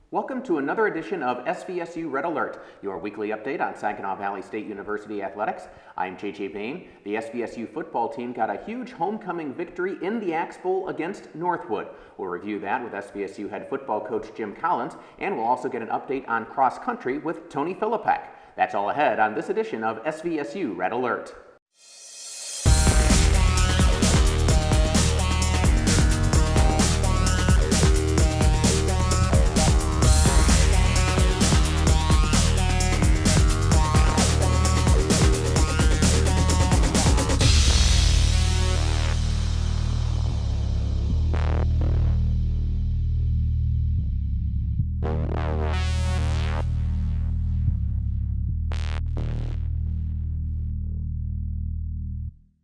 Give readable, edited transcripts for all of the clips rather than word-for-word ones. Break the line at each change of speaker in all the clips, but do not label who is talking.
Welcome to another edition of SVSU Red Alert, your weekly update on Saginaw Valley State University athletics. I'm JJ Bain. The SVSU football team got a huge homecoming victory in the Axe Bowl against Northwood. We'll review that with SVSU head football coach Jim Collins, and we'll also get an update on cross country with Tony Philippak. That's all ahead on this edition of SVSU Red Alert.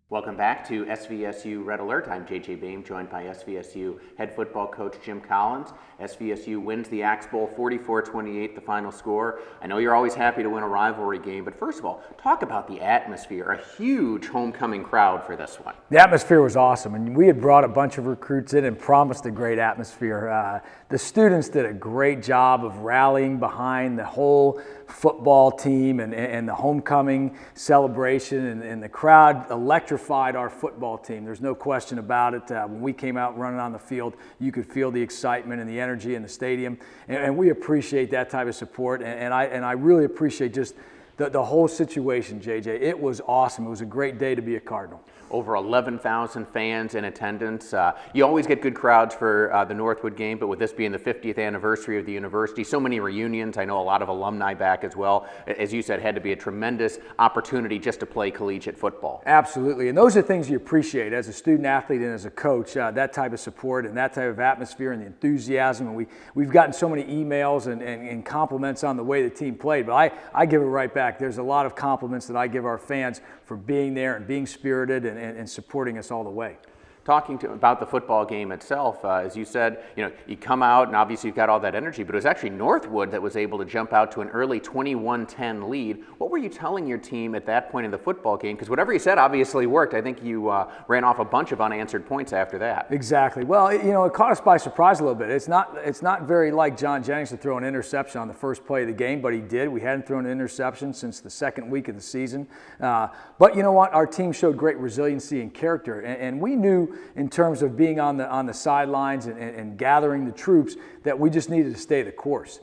Welcome back to SVSU Red Alert. I'm JJ Bain, joined by SVSU head football coach Jim Collins. SVSU wins the Axe Bowl 44-28, the final score. I know you're always happy to win a rivalry game, but first of all, talk about the atmosphere. A huge homecoming crowd for this one.
The atmosphere was awesome, and we had brought a bunch of recruits in and promised a great atmosphere. The students did a great job of rallying behind the whole football team and the homecoming celebration, and the crowd electrified our football team. There's no question about it. When we came out running on the field, you could feel the excitement and the energy in the stadium, and we appreciate that type of support, and I really appreciate just the whole situation, JJ. It was awesome. It was a great day to be a Cardinal.
Over 11,000 fans in attendance. You always get good crowds for the Northwood game, but with this being the 50th anniversary of the university, so many reunions. I know a lot of alumni back as well. As you said, had to be a tremendous opportunity just to play collegiate football.
Absolutely, and those are things you appreciate as a student athlete and as a coach, that type of support and that type of atmosphere and the enthusiasm. And we've gotten so many emails and compliments on the way the team played, but I give it right back. There's a lot of compliments that I give our fans for being there and being spirited and supporting us all the way.
Talking about the football game itself, as you said, you come out and obviously you've got all that energy, but it was actually Northwood that was able to jump out to an early 21-10 lead. What were you telling your team at that point in the football game? Because whatever you said obviously worked. I think you ran off a bunch of unanswered points after that.
Exactly. Well, it caught us by surprise a little bit. It's not very like John Jennings to throw an interception on the first play of the game, but he did. We hadn't thrown an interception since the second week of the season. But you know what? Our team showed great resiliency and character, and we knew in terms of being on the sidelines and gathering the troops that we just needed to stay the course.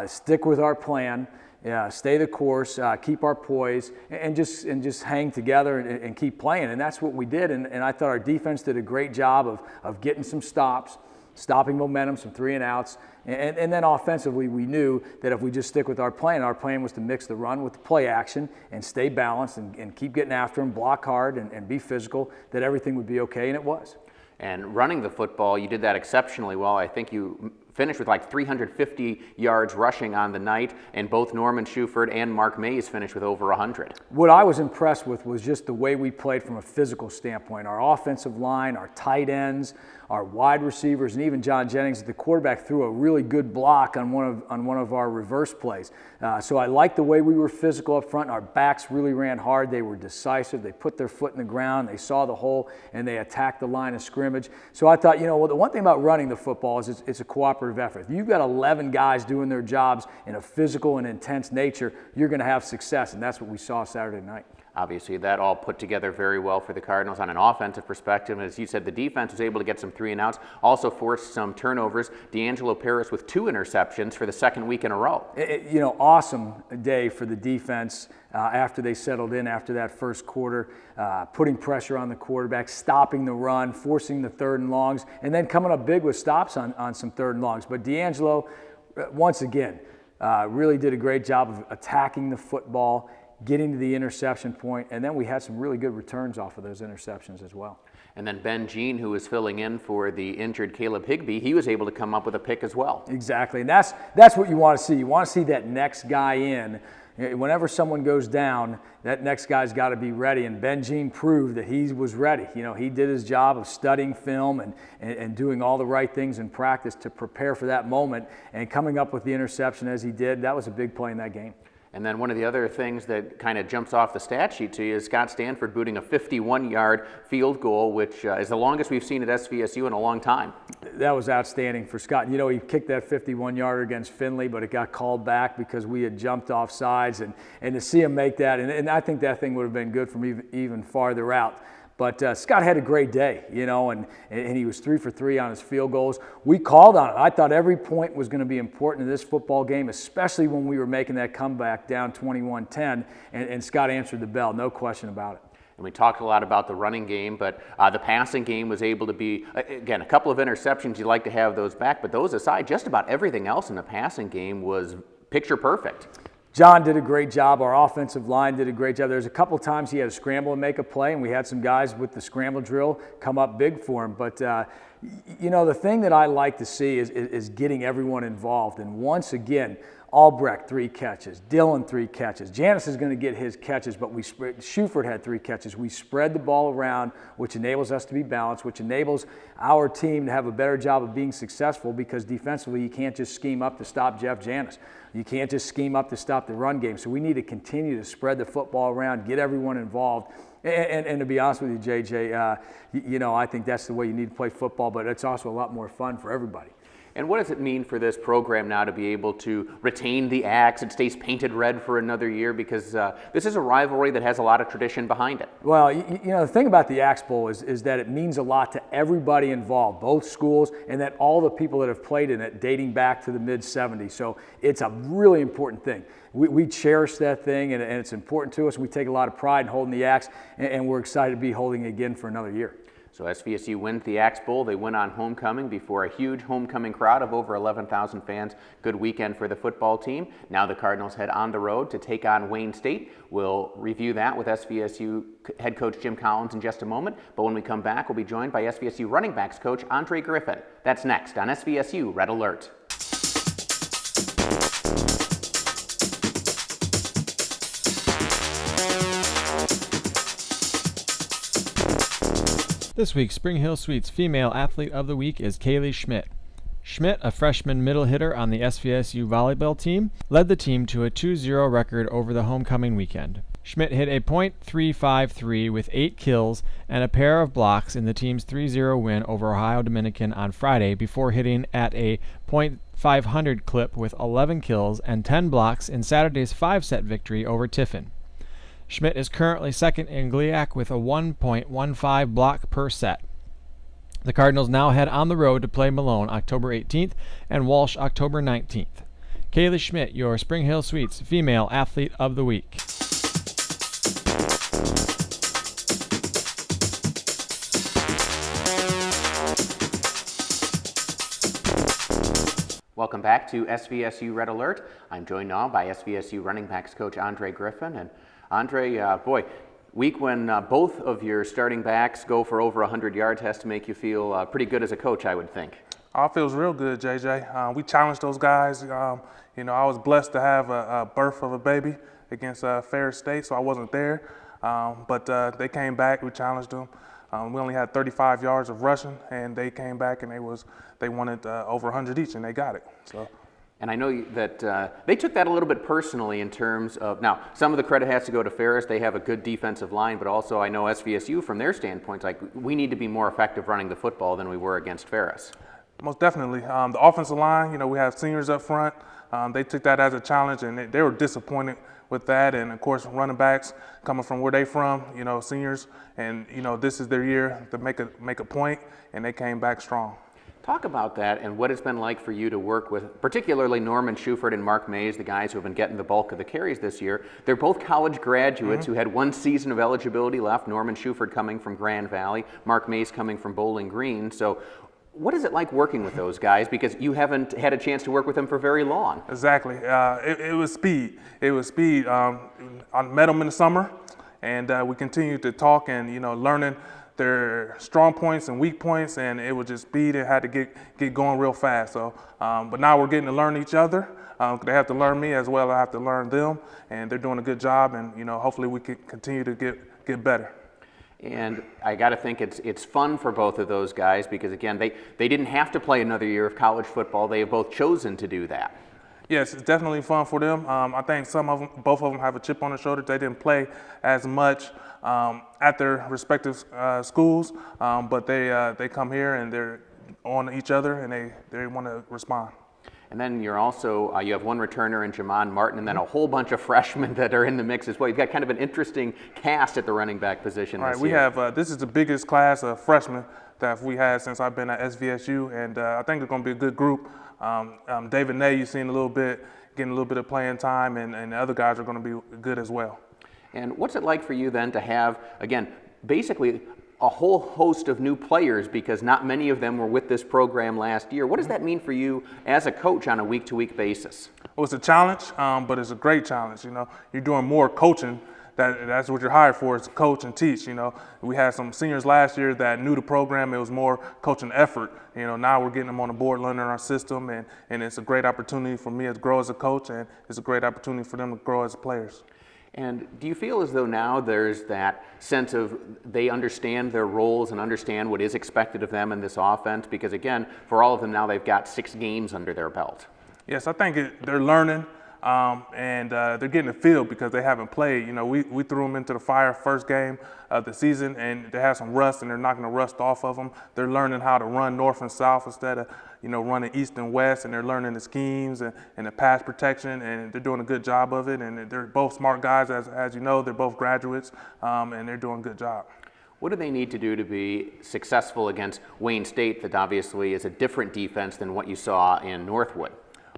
Stick with our plan, stay the course, keep our poise, and just hang together and keep playing. And that's what we did. And I thought our defense did a great job of getting some stops, stopping momentum, some 3 and outs. And then offensively, we knew that if we just stick with our plan was to mix the run with the play action and stay balanced and keep getting after them, block hard and be physical, that everything would be okay, and it was.
And running the football, you did that exceptionally well. I think you finished with like 350 yards rushing on the night, and both Norman Shuford and Mark Mays finished with over 100.
What I was impressed with was just the way we played from a physical standpoint. Our offensive line, our tight ends, our wide receivers, and even John Jennings, the quarterback, threw a really good block on one of our reverse plays. So I liked the way we were physical up front. Our backs really ran hard. They were decisive. They put their foot in the ground. They saw the hole, and they attacked the line of scrimmage. So I thought, well, the one thing about running the football is it's a cooperative effort. If you've got 11 guys doing their jobs in a physical and intense nature, you're going to have success, and that's what we saw Saturday night.
Obviously, that all put together very well for the Cardinals on an offensive perspective. As you said, the defense was able to get some 3 and outs, also forced some turnovers. D'Angelo Paris with 2 interceptions for the second week in a row.
Awesome day for the defense after they settled in after that first quarter, putting pressure on the quarterback, stopping the run, forcing the 3rd and longs, and then coming up big with stops on some 3rd and longs. But D'Angelo, once again, really did a great job of attacking the football, getting to the interception point, and then we had some really good returns off of those interceptions as well.
And then Ben Jean, who was filling in for the injured Caleb Higbee, he was able to come up with a pick as well.
Exactly, and that's what you want to see. You want to see that next guy in. Whenever someone goes down, that next guy's got to be ready, and Ben Jean proved that he was ready. He did his job of studying film and doing all the right things in practice to prepare for that moment, and coming up with the interception as he did. That was a big play in that game.
And then one of the other things that kind of jumps off the stat sheet to you is Scott Stanford booting a 51-yard field goal, which is the longest we've seen at SVSU in a long time.
that was outstanding for Scott. You know, he kicked that 51-yarder against Findlay, but it got called back because we had jumped off sides. And to see him make that, and I think that thing would have been good from even farther out. But Scott had a great day, you know, and he was 3 for 3 on his field goals. We called on it. I thought every point was going to be important in this football game, especially when we were making that comeback down 21-10, and Scott answered the bell, no question about it.
And we talked a lot about the running game, but the passing game was able to be, again, a couple of interceptions. You'd like to have those back, but those aside, just about everything else in the passing game was picture perfect.
John did a great job. Our offensive line did a great job. There's a couple times he had to scramble and make a play, and we had some guys with the scramble drill come up big for him. But, you know, the thing that I like to see is getting everyone involved. And once again, Albrecht, 3 catches. Dylan, 3 catches. Janice is going to get his catches, but Shuford had 3 catches. We spread the ball around, which enables us to be balanced, which enables our team to have a better job of being successful, because defensively you can't just scheme up to stop Jeff Janice. You can't just scheme up to stop the run game. So we need to continue to spread the football around, get everyone involved. And to be honest with you, JJ, you know, I think that's the way you need to play football, but it's also a lot more fun for everybody.
And what does it mean for this program now to be able to retain the axe? It stays painted red for another year, because this is a rivalry that has a lot of tradition behind it.
Well, you know, the thing about the Axe Bowl is that it means a lot to everybody involved, both schools, and that all the people that have played in it dating back to the mid-'70s. So it's a really important thing. We cherish that thing, and it's important to us. We take a lot of pride in holding the axe, and we're excited to be holding it again for another year.
So SVSU wins the Axe Bowl. They win on homecoming before a huge homecoming crowd of over 11,000 fans. Good weekend for the football team. Now the Cardinals head on the road to take on Wayne State. We'll review that with SVSU head coach Jim Collins in just a moment. But when we come back, we'll be joined by SVSU running backs coach Andre Griffin. That's next on SVSU Red Alert.
This week's Spring Hill Suites Female Athlete of the Week is Kaylee Schmidt. Schmidt, a freshman middle hitter on the SVSU volleyball team, led the team to a 2-0 record over the homecoming weekend. Schmidt hit a .353 with 8 kills and a pair of blocks in the team's 3-0 win over Ohio Dominican on Friday, before hitting at a .500 clip with 11 kills and 10 blocks in Saturday's 5-set victory over Tiffin. Schmidt is currently second in GLIAC with a 1.15 block per set. The Cardinals now head on the road to play Malone October 18th and Walsh October 19th. Kaylee Schmidt, your Spring Hill Suites Female Athlete of the Week.
Welcome back to SVSU Red Alert. I'm joined now by SVSU running backs coach Andre Griffin. And Andre, week when both of your starting backs go for over 100 yards has to make you feel pretty good as a coach, I would think.
Oh, it feels real good, JJ. We challenged those guys. You know, I was blessed to have a birth of a baby against Ferris State, so I wasn't there. But they came back. We challenged them. We only had 35 yards of rushing, and they came back and they wanted over 100 each, and they got it. So.
And I know that they took that a little bit personally in terms of, now, some of the credit has to go to Ferris. They have a good defensive line, but also I know SVSU, from their standpoint, like, we need to be more effective running the football than we were against Ferris.
Most definitely. The offensive line, you know, we have seniors up front. They took that as a challenge, and they were disappointed with that. And, of course, running backs coming from where they from, you know, seniors, and, you know, this is their year to make a point, and they came back strong.
Talk about that and what it's been like for you to work with, particularly Norman Shuford and Mark Mays, the guys who have been getting the bulk of the carries this year. They're both college graduates who had one season of eligibility left. Norman Shuford coming from Grand Valley, Mark Mays coming from Bowling Green. So what is it like working with those guys? Because you haven't had a chance to work with them for very long.
Exactly. It was speed. It was speed. I met them in the summer, and we continued to talk and, you know, learning their strong points and weak points, and it was just speed. It had to get going real fast. So, but now we're getting to learn each other. They have to learn me as well. I have to learn them, and they're doing a good job. And, you know, hopefully we can continue to get better.
And I got to think it's fun for both of those guys, because again, they didn't have to play another year of college football. They have both chosen to do that.
Yes, it's definitely fun for them. I think both of them have a chip on their shoulder. They didn't play as much at their respective schools, but they come here and on each other, and they want to respond.
And then you're also, you have one returner in Jamon Martin, and then a whole bunch of freshmen that are in the mix as well. You've got kind of an interesting cast at the running back position
All right,
this
we
year.
have, this is the biggest class of freshmen that we had since I've been at SVSU, and I think it's going to be a good group. David Ney, you've seen a little bit, getting a little bit of playing time, and the other guys are going to be good as well.
And what's it like for you then to have, again, basically a whole host of new players, because not many of them were with this program last year? What does that mean for you as a coach on a week-to-week basis?
Well, it's a challenge, but it's a great challenge. You know, you're doing more coaching. That's what you're hired for, is to coach and teach. You know, we had some seniors last year that knew the program. It was more coaching effort. You know, now we're getting them on the board, learning our system, and it's a great opportunity for me to grow as a coach, and it's a great opportunity for them to grow as players.
And do you feel as though now there's that sense of they understand their roles and understand what is expected of them in this offense? Because again, for all of them now, they've got 6 games under their belt.
Yes, I think they're learning, and they're getting a feel because they haven't played. You know, we threw them into the fire first game of the season, and they have some rust, and they're knocking the rust off of them. They're learning how to run north and south instead of, you know, running east and west, and they're learning the schemes and the pass protection, and they're doing a good job of it. And they're both smart guys, as you know. They're both graduates, and they're doing a good job.
What do they need to do to be successful against Wayne State, that obviously is a different defense than what you saw in Northwood?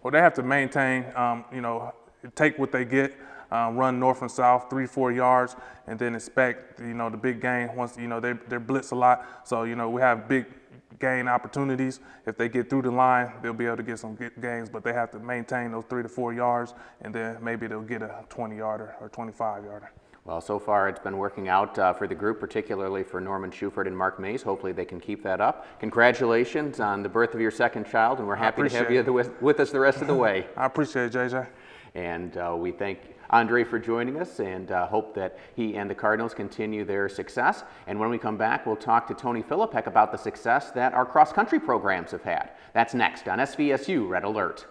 Well, they have to maintain, you know, take what they get, run north and south 3-4 yards, and then expect, you know, the big gain. Once, you know, they're blitz a lot, so, you know, we have big gain opportunities. If they get through the line, they'll be able to get some good gains, but they have to maintain those 3 to 4 yards, and then maybe they'll get a 20-yarder or 25-yarder.
Well, so far it's been working out for the group, particularly for Norman Schufert and Mark Mays. Hopefully they can keep that up. Congratulations on the birth of your second child, and we're happy to have you with us the rest of the way.
I appreciate it, JJ.
And we thank Andre for joining us, and hope that he and the Cardinals continue their success. And when we come back, we'll talk to Tony Filipek about the success that our cross-country programs have had. That's next on SVSU Red Alert.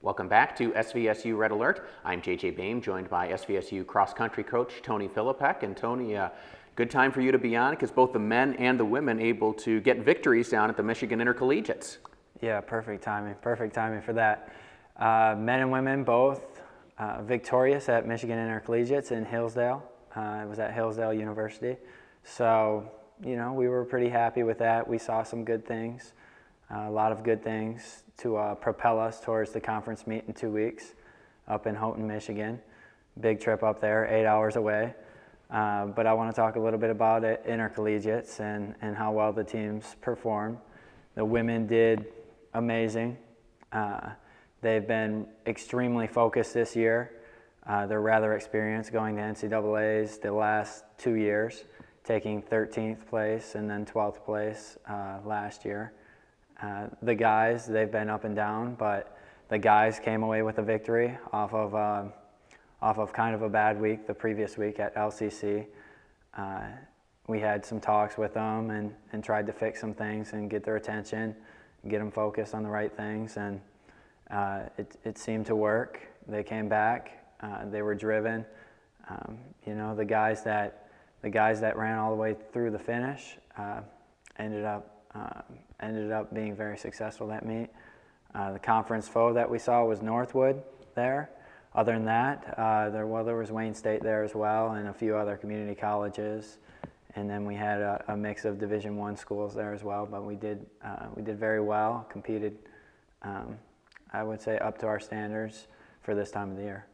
Welcome back to SVSU Red Alert. I'm JJ Bain, joined by SVSU cross-country coach Tony Filipek. And Tony, good time for you to be on, because both the men and the women able to get victories down at the Michigan Intercollegiates.
Yeah, perfect timing for that. Men and women both victorious at Michigan Intercollegiates in Hillsdale. It was at Hillsdale University. So, you know, we were pretty happy with that. We saw some good things, a lot of good things to propel us towards the conference meet in 2 weeks up in Houghton, Michigan. Big trip up there, 8 hours away. But I want to talk a little bit about it, intercollegiates, and how well the teams performed. The women did amazing. They've been extremely focused this year. They're rather experienced, going to NCAAs the last 2 years, taking 13th place and then 12th place last year. The guys, they've been up and down, but the guys came away with a victory off of kind of a bad week the previous week at LCC. We had some talks with them and tried to fix some things and get their attention, get them focused on the right things, and it seemed to work. They came back. They were driven. You know, the guys that ran all the way through the finish ended up being very successful that meet. The conference foe that we saw was Northwood there. Other than that, there was Wayne State there as well, and a few other community colleges. And then we had a mix of Division I schools there as well. But we did very well, competed, I would say, up to our standards for this time of the year.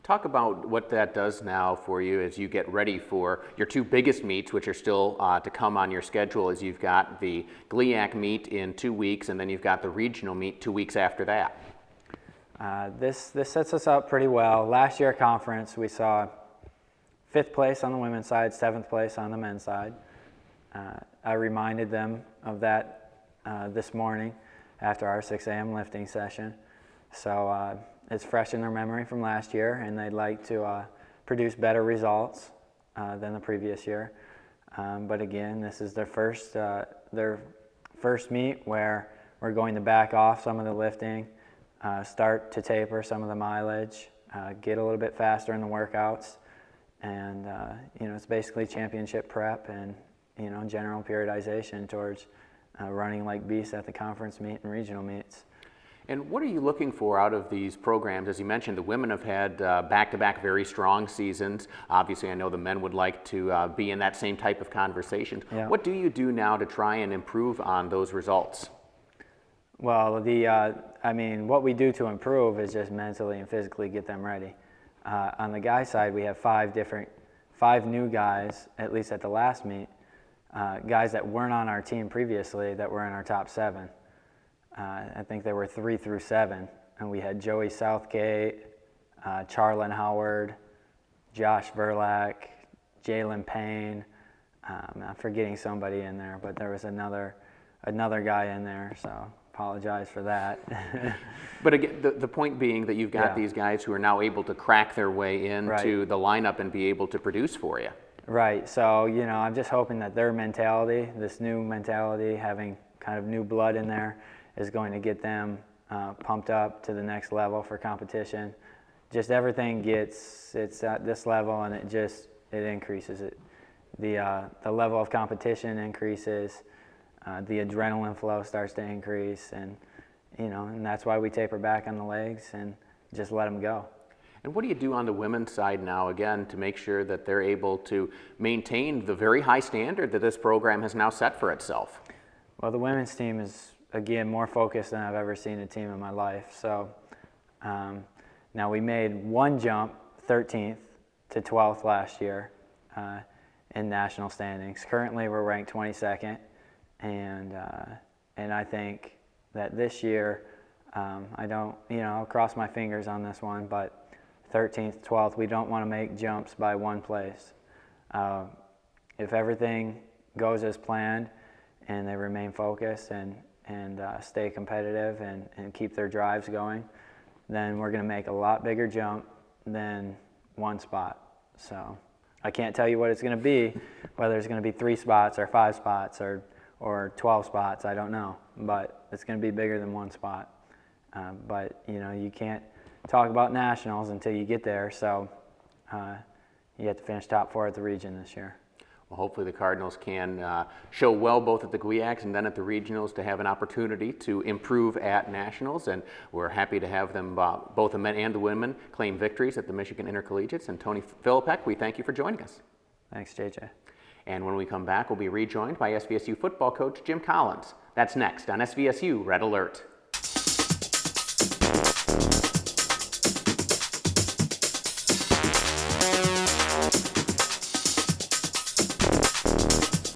Talk about what that does now for you as you get ready for your two biggest meets, which are still to come on your schedule, as you've got the GLIAC meet in 2 weeks, and then you've got the regional meet 2 weeks after that.
This sets us up pretty well. Last year at conference, we saw 5th place on the women's side, 7th place on the men's side. I reminded them of that this morning after our 6 a.m. lifting session. So it's fresh in their memory from last year, and they'd like to produce better results than the previous year. But again, this is their first meet where we're going to back off some of the lifting, start to taper some of the mileage, get a little bit faster in the workouts, and it's basically championship prep and general periodization towards running like beasts at the conference meet and regional meets.
And what are you looking for out of these programs? As you mentioned, the women have had back-to-back very strong seasons. Obviously, I know the men would like to be in that same type of conversation.
Yeah.
What do you do now to try and improve on those results?
Well, what we do to improve is just mentally and physically get them ready. On the guy side, we have 5 new guys, at least at the last meet, guys that weren't on our team previously that were in our top 7. I think they were 3 through 7, and we had Joey Southgate, Charlin Howard, Josh Verlack, Jalen Payne. I'm forgetting somebody in there, but there was another guy in there, so apologize for that.
But again, the point being that you've got these guys who are now able to crack their way into the lineup and be able to produce for you.
Right, so I'm just hoping that their mentality, this new mentality, having kind of new blood in there, is going to get them pumped up to the next level for competition. Just everything it's at this level, and it increases it. The level of competition increases, the adrenaline flow starts to increase, and that's why we taper back on the legs and just let them go.
And what do you do on the women's side now, again, to make sure that they're able to maintain the very high standard that this program has now set for itself?
Well, the women's team is, again, more focused than I've ever seen a team in my life. So now we made one jump, 13th to 12th last year in national standings. Currently, we're ranked 22nd, and I think that this year, I'll cross my fingers on this one, but 13th, 12th, we don't want to make jumps by one place. If everything goes as planned and they remain focused and stay competitive and keep their drives going, then we're going to make a lot bigger jump than one spot. So I can't tell you what it's going to be, whether it's going to be 3 spots or 5 spots or 12 spots, I don't know, but it's going to be bigger than one spot. But you can't talk about nationals until you get there, so you have to finish top 4 at the region this year.
Well, hopefully the Cardinals can show well both at the GLIACs and then at the regionals to have an opportunity to improve at nationals, and we're happy to have them, both the men and the women, claim victories at the Michigan Intercollegiates. And Tony Philippek, we thank you for joining us.
Thanks, JJ.
And when we come back, we'll be rejoined by SVSU football coach Jim Collins. That's next on SVSU Red Alert.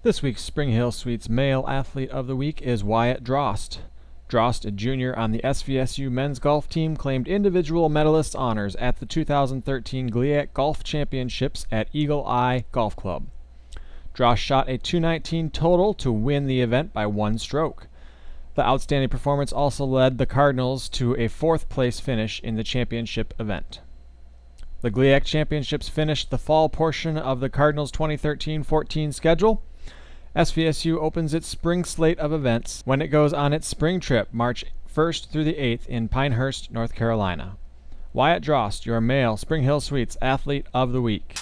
This week's Spring Hill Suites Male Athlete of the Week is Wyatt Drost. Drost, a junior on the SVSU men's golf team, claimed individual medalist honors at the 2013 GLIAC Golf Championships at Eagle Eye Golf Club. Drost shot a .219 total to win the event by 1 stroke. The outstanding performance also led the Cardinals to a 4th place finish in the championship event. The GLIAC Championships finished the fall portion of the Cardinals' 2013-14 schedule. SVSU opens its spring slate of events when it goes on its spring trip March 1st through the 8th in Pinehurst, North Carolina. Wyatt Drost, your male Spring Hill Suites Athlete of the Week.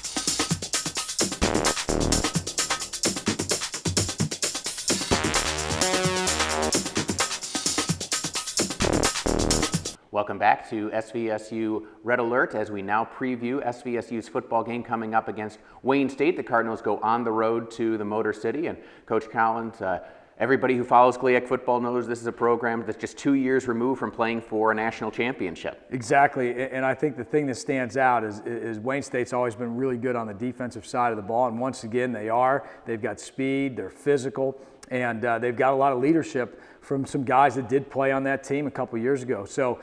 Welcome back to SVSU Red Alert as we now preview SVSU's football game coming up against Wayne State. The Cardinals go on the road to the Motor City, and Coach Collins, Everybody who follows GLIAC football knows this is a program that's just 2 years removed from playing for a national championship.
Exactly, and I think the thing that stands out is Wayne State's always been really good on the defensive side of the ball, and once again they are. They've got speed, they're physical, and they've got a lot of leadership from some guys that did play on that team a couple years ago. So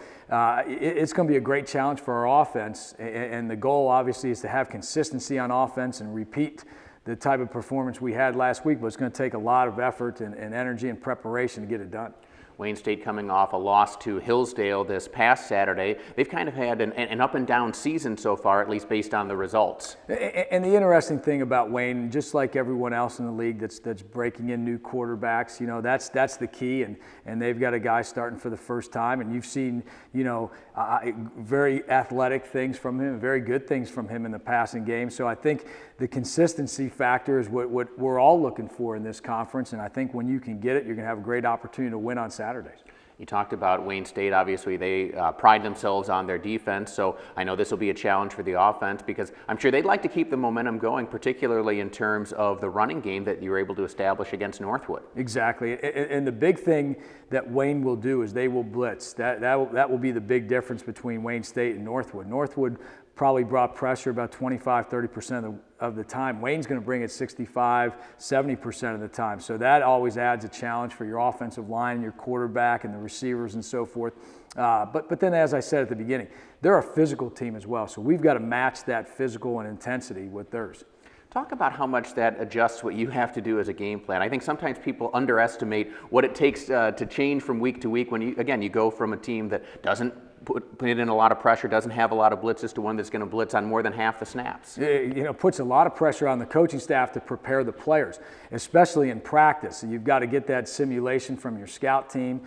it's going to be a great challenge for our offense, and the goal obviously is to have consistency on offense and repeat the type of performance we had last week, but it's going to take a lot of effort and energy and preparation to get it done.
Wayne State coming off a loss to Hillsdale this past Saturday. They've kind of had an up and down season so far, at least based on the results.
And the interesting thing about Wayne, just like everyone else in the league that's breaking in new quarterbacks, you know, that's the key. And they've got a guy starting for the first time, and you've seen, you know, very athletic things from him, very good things from him in the passing game. So I think the consistency factor is what we're all looking for in this conference, and I think when you can get it, you're going to have a great opportunity to win on Saturdays.
You talked about Wayne State. Obviously, they pride themselves on their defense, so I know this will be a challenge for the offense because I'm sure they'd like to keep the momentum going, particularly in terms of the running game that you were able to establish against Northwood.
Exactly, and the big thing that Wayne will do is they will blitz. That will be the big difference between Wayne State and Northwood. Northwood probably brought pressure about 25-30% of the time. Wayne's going to bring it 65-70% of the time. So that always adds a challenge for your offensive line, your quarterback, and the receivers and so forth. But then, as I said at the beginning, they're a physical team as well. So we've got to match that physical and intensity with theirs.
Talk about how much that adjusts what you have to do as a game plan. I think sometimes people underestimate what it takes to change from week to week when you go from a team that doesn't put in a lot of pressure, doesn't have a lot of blitzes, to one that's going to blitz on more than half the snaps.
You know, puts a lot of pressure on the coaching staff to prepare the players, especially in practice. And you've got to get that simulation from your scout team,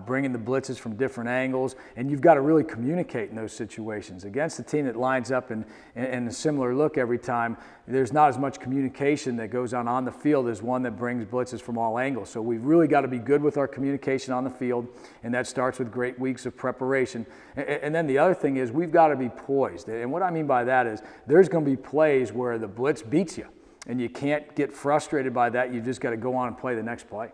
bringing the blitzes from different angles, and you've got to really communicate in those situations. Against a team that lines up in a similar look every time, there's not as much communication that goes on the field as one that brings blitzes from all angles. So we've really got to be good with our communication on the field, and that starts with great weeks of preparation. And then the other thing is we've got to be poised. And what I mean by that is there's going to be plays where the blitz beats you, and you can't get frustrated by that. You've just got to go on and play the next play.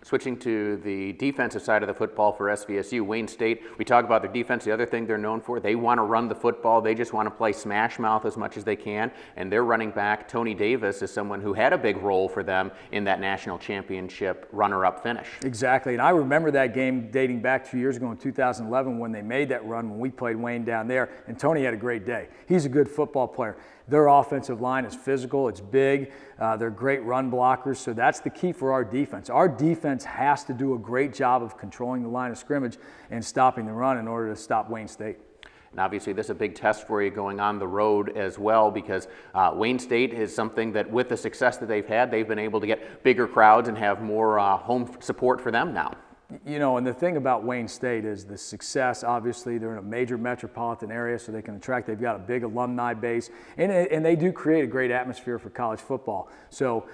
Switching to the defensive side of the football for SVSU, Wayne State, we talk about their defense. The other thing they're known for, they want to run the football. They just want to play smash mouth as much as they can. And their running back, Tony Davis, is someone who had a big role for them in that national championship runner-up finish.
Exactly. And I remember that game dating back 2 years ago in 2011 when they made that run when we played Wayne down there. And Tony had a great day. He's a good football player. Their offensive line is physical, it's big, they're great run blockers, so that's the key for our defense. Our defense has to do a great job of controlling the line of scrimmage and stopping the run in order to stop Wayne State.
And obviously this is a big test for you going on the road as well, because Wayne State is something that with the success that they've had, they've been able to get bigger crowds and have more home support for them now.
You know, and the thing about Wayne State is the success. Obviously, they're in a major metropolitan area, so they can attract. They've got a big alumni base, and they do create a great atmosphere for college football. So,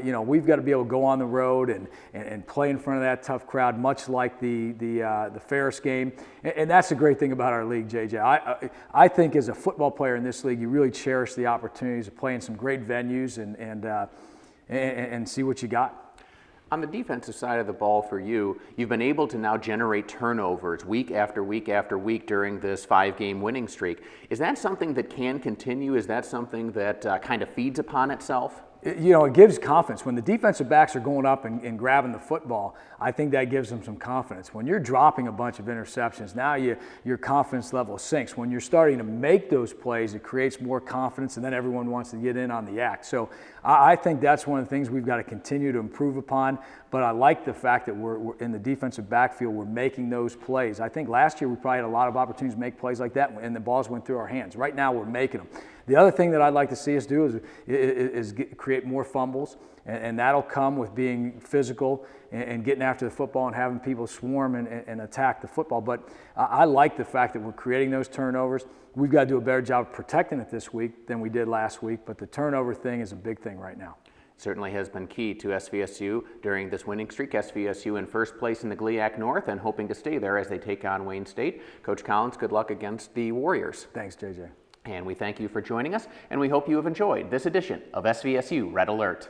you know, we've got to be able to go on the road and play in front of that tough crowd, much like the Ferris game. And that's the great thing about our league, JJ. I think as a football player in this league, you really cherish the opportunities of playing some great venues and see what you got.
On the defensive side of the ball for you, you've been able to now generate turnovers week after week after week during this 5-game winning streak. Is that something that can continue? Is that something that kind of feeds upon itself?
You know, it gives confidence. When the defensive backs are going up and grabbing the football, I think that gives them some confidence. When you're dropping a bunch of interceptions, now your confidence level sinks. When you're starting to make those plays, it creates more confidence, and then everyone wants to get in on the act. So I think that's one of the things we've got to continue to improve upon. But I like the fact that we're in the defensive backfield, we're making those plays. I think last year we probably had a lot of opportunities to make plays like that, and the balls went through our hands. Right now we're making them. The other thing that I'd like to see us do is create more fumbles, and that'll come with being physical and getting after the football and having people swarm and attack the football. But I like the fact that we're creating those turnovers. We've got to do a better job of protecting it this week than we did last week, but the turnover thing is a big thing right now.
Certainly has been key to SVSU during this winning streak. SVSU in first place in the GLIAC North and hoping to stay there as they take on Wayne State. Coach Collins, good luck against the Warriors.
Thanks, JJ.
And we thank you for joining us, and we hope you have enjoyed this edition of SVSU Red Alert.